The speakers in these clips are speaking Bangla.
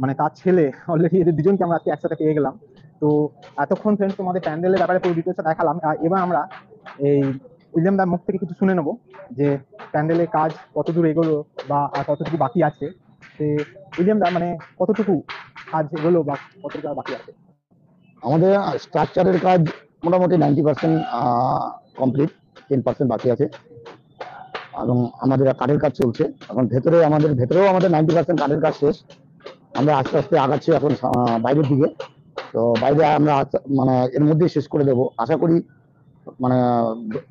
মানে তার ছেলে অলরেডি, এদের দুজনকে আমরা আজকে একসাথে পেয়ে গেলাম। তো এতক্ষণ ফ্রেন্ডস তোমাদের প্যান্ডেলের ব্যাপারে পুরো ডিটেলসটা দেখালাম। এবার আমরা এই উইলিয়াম দার মুখ থেকে কিছু শুনে নেবো যে প্যান্ডেলের কাজ কতদূর এগোলো বা আর কতটুকু বাকি আছে। তো উইলিয়াম দা, মানে কতটুকু কাজ এগোলো বা কতটুকু আর বাকি আছে? আমাদের স্ট্রাকচারের কাজ মোটামুটি 90% কমপ্লিট, 10% বাকি আছে। এবং আমাদের কাঠের কাজ চলছে এখন ভেতরেও আমাদের 90% কাঠের কাজ শেষ। আমরা আস্তে আস্তে আগাচ্ছি এখন বাইরের দিকে। তো বাইরে আমরা মানে এর মধ্যেই শেষ করে দেবো আশা করি। মানে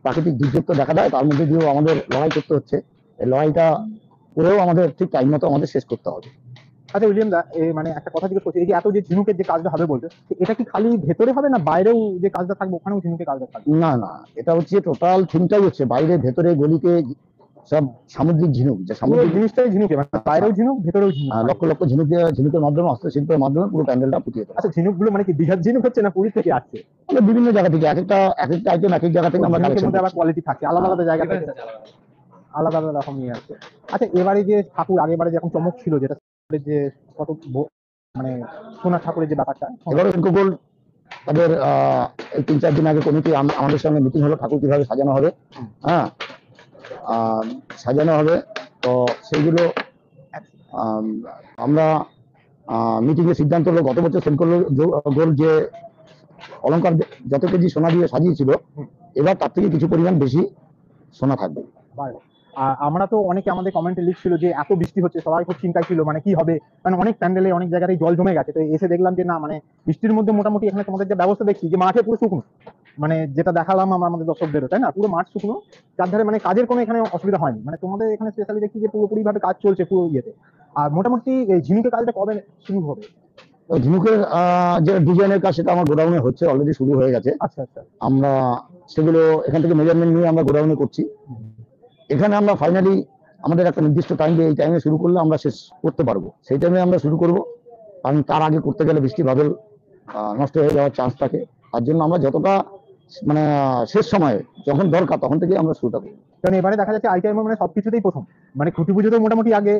প্রাকৃতিক দুর্যোগ তো দেখা দেয়, তার মধ্যে দিয়েও আমাদের লড়াই করতে হচ্ছে। এই লড়াইটা করেও আমাদের ঠিক টাইম মতো আমাদের শেষ করতে হবে। আচ্ছা উইলিয়াম দা, মানে একটা কথা জিজ্ঞেস করছি, এই যে এত যে ঝিনুকের যে কাজটা হবে বলতে, এটা কি খালি ভেতরে হবে না বাইরেও যে কাজটা থাকবে ওখানেও ঝিনুকের কাজটা থাকবে? না না, এটা হচ্ছে টোটাল থিমটাই হচ্ছে বাইরে ভেতরে গলিতে সব সামুদ্রিক ঝিনুক, যে সামুদ্রিক জিনিসটাই ঝিনুকে, মানে বাইরেও ঝিনুক ভেতরেও ঝিনুক। লক্ষ লক্ষ ঝিনুকের মাধ্যমে, হস্তশিল্পের মাধ্যমে পুরো প্যান্ডেলটা ফুটিয়ে তোলা। আচ্ছা, ঝিনুক গুলো মানে কি দীঘার ঝিনুক হচ্ছে না পুরী থেকে আসছে? আমরা বিভিন্ন জায়গা থেকে এক একটা আইটেম এক এক জায়গা থেকে আমরা ঝিনুকের কালেকশন মধ্যে আবার করছি। কোয়ালিটি থাকে, আলাদা আলাদা জায়গা থেকে আলাদা আলাদা রকম নিয়ে আসছে। আচ্ছা, এবারে যে ঠাকুর, আগেবারে যেরকম চমক ছিল, যেটা যে কত মানে সোনা ঠাকুরের যে ব্যাপারটা, এবারে গোল তাদের এই 3-4 দিন আগে কমিটি আমাদের সঙ্গে মিটিং হলো, ঠাকুর কিভাবে সাজানো হবে। হ্যাঁ, সাজানো হবে। তো সেইগুলো আমরা মিটিং এ সিদ্ধান্ত হলো, গত বছর সেল করলো গোল যে অলংকার যত কেজি সোনা দিয়ে সাজিয়েছিল, এবার তার থেকে কিছু পরিমাণ বেশি সোনা থাকবে। আর আমরা তো অনেকে আমাদের কমেন্টে লিখছিল যে এত বৃষ্টি হচ্ছে, সবাই খুব চিন্তায় ছিল মানে কি হবে, মানে অনেক প্যান্ডেলে অনেক জায়গায় জল জমে গেছে। তো এসে দেখলাম যে না, মানে বৃষ্টির মধ্যে মোটামুটি এখানে তোমাদের যে ব্যবস্থা দেখছি যে মাঠে পুরো শুকনো, মানে যেটা দেখালাম আমরা আমাদের দর্শকদেরও, তাই না, পুরো মাঠ শুকনো, যার ধারে মানে কাজের কোনো এখানে অসুবিধা হয়নি। মানে তোমাদের এখানে স্পেশালি দেখছি যে পুরোপুরি ভাবে কাজ চলছে পুরো ইয়েতে। আর মোটামুটি এই ঝিনুকের কাজটা কবে শুরু হবে? ঝিনুকের যে ডিজাইনের কাজ সেটা আমার গোডাউনে হচ্ছে, অলরেডি শুরু হয়ে গেছে। আচ্ছা আচ্ছা, আমরা সেগুলো এখান থেকে মেজারমেন্ট নিয়ে আমরা গোডাউনে করছি। এখানে আমরা ফাইনালি আমাদের একটা নির্দিষ্ট টাইম দিয়ে এই টাইমে শুরু করলে আমরা শেষ করতে পারবো, সেই টাইমে আমরা শুরু করব। কারণ তার আগে করতে গেলে বৃষ্টি বাদল নষ্ট হয়ে যাওয়ার চান্স থাকে। তার জন্য আমরা যতটা মানে শেষ সময়ে যখন দরকার তখন থেকে আমরা শুরুটা করবো। কারণ এবারে দেখা যাচ্ছে আইটিআই মানে সবকিছুতেই প্রথম, মানে খুঁটি পুজোতেও মোটামুটি আগে,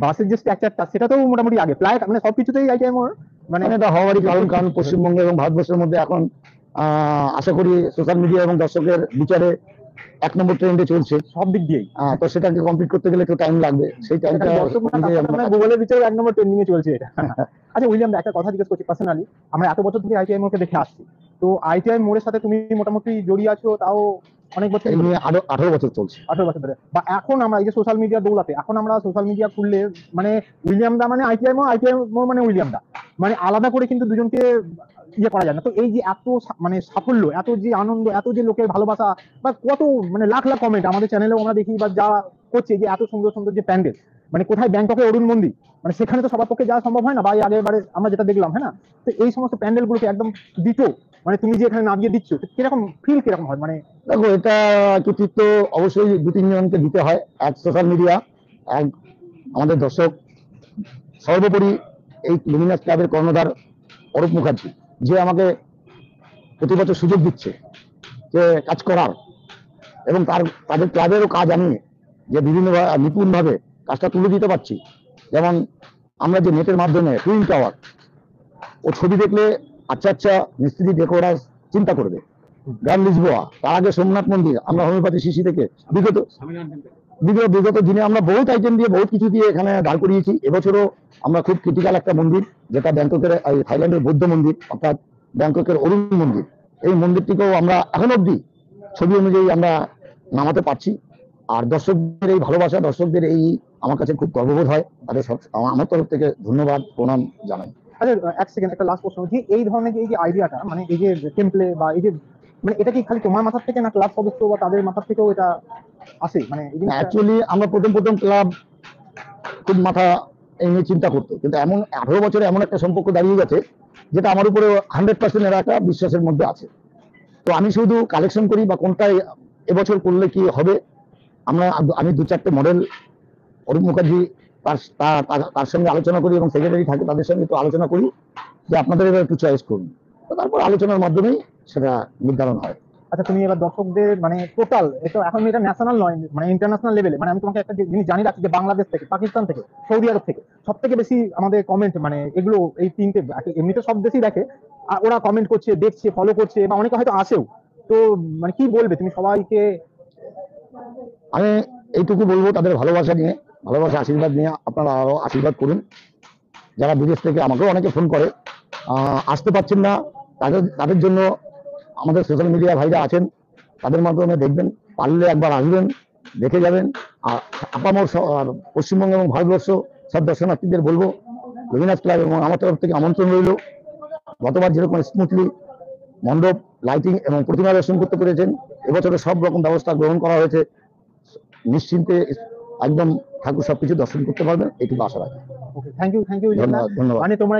বাসের যে স্ট্রাকচারটা সেটাতেও মোটামুটি আগে, প্রায় মানে সবকিছুতেই আইটিআই মানে এটা হওয়ারই কারণ পশ্চিমবঙ্গ এবং ভারতবর্ষের মধ্যে এখন আশা করি সোশ্যাল মিডিয়া এবং দর্শকের বিচারে 1 নম্বর ট্রেন্ডে চলছে সব দিক দিয়েই। তো সেটাকে কমপ্লিট করতে গেলে একটু টাইম লাগবে, সেই টাইমটা গুগলের বিচারে 1 নম্বর ট্রেন্ডিং এ চলছে এটা। আচ্ছা উইলিয়াম, একটা কথা জিজ্ঞেস করছি পার্সোনালি, আমরা এত বছর ধরে আইটিআই মোড়কে দেখে আসছি, তো আইটিআই মোড়ের সাথে তুমি মোটামুটি জড়িয়ে আছো তাও অনেক বছর, 18 বছর চলছে। 18 বছর ধরে। বা এখন আমরা এই যে সোশ্যাল মিডিয়া দৌলাতে, এখন আমরা সোশ্যাল মিডিয়া খুললে মানে উইলিয়াম দা মানে আইটিআই মোড় মানে উইলিয়াম দা, মানে আলাদা করে কিন্তু দুজনকে ইয়ে করা যায় না। তো এই যে এত মানে সাফল্য, এত যে আনন্দ, এত যে লোকের ভালোবাসা, বা কত মানে লাখ লাখ কমেন্ট আমাদের চ্যানেলেও আমরা দেখি, বা যা করছে যে এত সুন্দর সুন্দর যে প্যান্ডেল, মানে কোথায় ব্যাংককে অরুণ মন্দির, মানে সেখানে তো সবার পক্ষে যাওয়া সম্ভব হয় না, বা আগের বারে আমরা যেটা দেখলাম, হ্যাঁ না, তো এই সমস্ত প্যান্ডেল গুলোকে একদম দিতো, মানে তুমি যে এখানে নামিয়ে দিচ্ছ, কিরকম ফিল কিরকম হয়? মানে দেখো, এটা কৃতিত্ব অবশ্যই 2-3 জনকে দিতে হয়। এক সোশ্যাল মিডিয়া, এক আমাদের দর্শক, সর্বোপরি এই লুমিনাস ক্লাবের কর্ণধার অরূপ মুখার্জি, যে আমাকে প্রতি বছর সুযোগ দিচ্ছে যে কাজ করার, এবং তাদের ক্লাবেরও কাজ আমি যে বিভিন্ন নিপুণ ভাবে কাজটা তুলে দিতে পারছি। যেমন আমরা যে নেটের মাধ্যমে টুইন টাওয়ার, ও ছবি দেখলে আচ্ছা আচ্ছা মিস্ত্রি ডেকোরাস চিন্তা করবে। গ্রান্ড লিসবোয়া, তার আগে সোমনাথ মন্দির, আমরা হোমিওপ্যাথি শিশি থেকে বিগত দিনে আমরা বহুত আইটেম দিয়ে বহুত কিছু দিয়ে এখানে দাঁড় করিয়েছি। এবছরও আমরা খুব ক্রিটিক্যাল একটা মন্দির, যেটা ব্যাংককের থাইল্যান্ডের বৌদ্ধ মন্দির, অর্থাৎ ব্যাংককের অরুণ মন্দির, এই মন্দিরটিকেও আমরা এখন অব্দি ছবি অনুযায়ী আমরা নামাতে পারছি। আর দর্শকদের এই ভালোবাসা, দর্শকদের এই আমার কাছে খুব গর্ববোধ হয়, তাদের আমার তরফ থেকে ধন্যবাদ প্রণাম জানাই। আচ্ছা, এক সেকেন্ড, একটা লাস্ট প্রশ্ন, যে এই ধরনের এই যে আইডিয়াটা, মানে এই যে টেমপ্লে বা এই যে, মানে এটা কি খালি তোমার মাথার থেকে না ক্লাব সদস্য বা তাদের মাথার থেকেও এটা আসে? মানে অ্যাকচুয়ালি আমরা প্রথম ক্লাব খুব মাথা এই নিয়ে চিন্তা করতো, কিন্তু এমন 18 বছরে এমন একটা সম্পর্ক দাঁড়িয়ে গেছে যেটা আমার উপরে 100% এর একটা বিশ্বাসের মধ্যে আছে। তো আমি শুধু কালেকশন করি বা কোনটাই এবছর করলে কি হবে, আমি 2-4টে মডেল অরূপ মুখার্জি তার সঙ্গে আলোচনা করি, এবং সেক্রেটারি থাকে তাদের সঙ্গে একটু আলোচনা করি যে আপনাদের এবার একটু চয়েস করুন। তো তারপর আলোচনার মাধ্যমেই সেটা নির্ধারণ হয়। আচ্ছা তুমি এবার দর্শকদের মানে টোটাল, এটা এখন এটা ন্যাশনাল নয় মানে ইন্টারন্যাশনাল লেভেলে, মানে আমি তোমাকে একটা জিনিস জানি রাখছি যে বাংলাদেশ থেকে, পাকিস্তান থেকে, সৌদি আরব থেকে সব থেকে বেশি আমাদের কমেন্ট মানে এগুলো এই তিনটে, এমনিতে সব দেশই দেখে, আর ওরা কমেন্ট করছে, দেখছে, ফলো করছে, বা অনেকে হয়তো আসেও। তো মানে কি বলবে তুমি সবাইকে? আমি এইটুকু বলবো, তাদের ভালোবাসা নিয়ে, ভালোবাসা আশীর্বাদ নিয়ে আপনারা আরো আশীর্বাদ করুন। যারা বিদেশ থেকে, আমাকেও অনেকে ফোন করে, আসতে পারছেন না, তাদের জন্য আমাদের সোশ্যাল মিডিয়া ভাইরা আছেন, তাদের মাধ্যমে দেখবেন, পারলে একবার আসবেন, দেখে যাবেন। আর আপামর পশ্চিমবঙ্গ এবং ভারতবর্ষ সব দর্শনার্থীদের বলবো, রবীন্দ্রনাথ ক্লাব এবং আমার তরফ থেকে আমন্ত্রণ রইল। গতবার যেরকম স্মুথলি মণ্ডপ, লাইটিং এবং প্রতিমা দর্শন করতে পেরেছেন, এবছরে সব রকম ব্যবস্থা গ্রহণ করা হয়েছে। নিশ্চিন্তে একদম ঠাকুর সবকিছু দর্শন করতে পারবেন, এটুকু আশা রাখি। ওকে, থ্যাংক ইউ, ধন্যবাদ, ধন্যবাদ। মানে তোমরা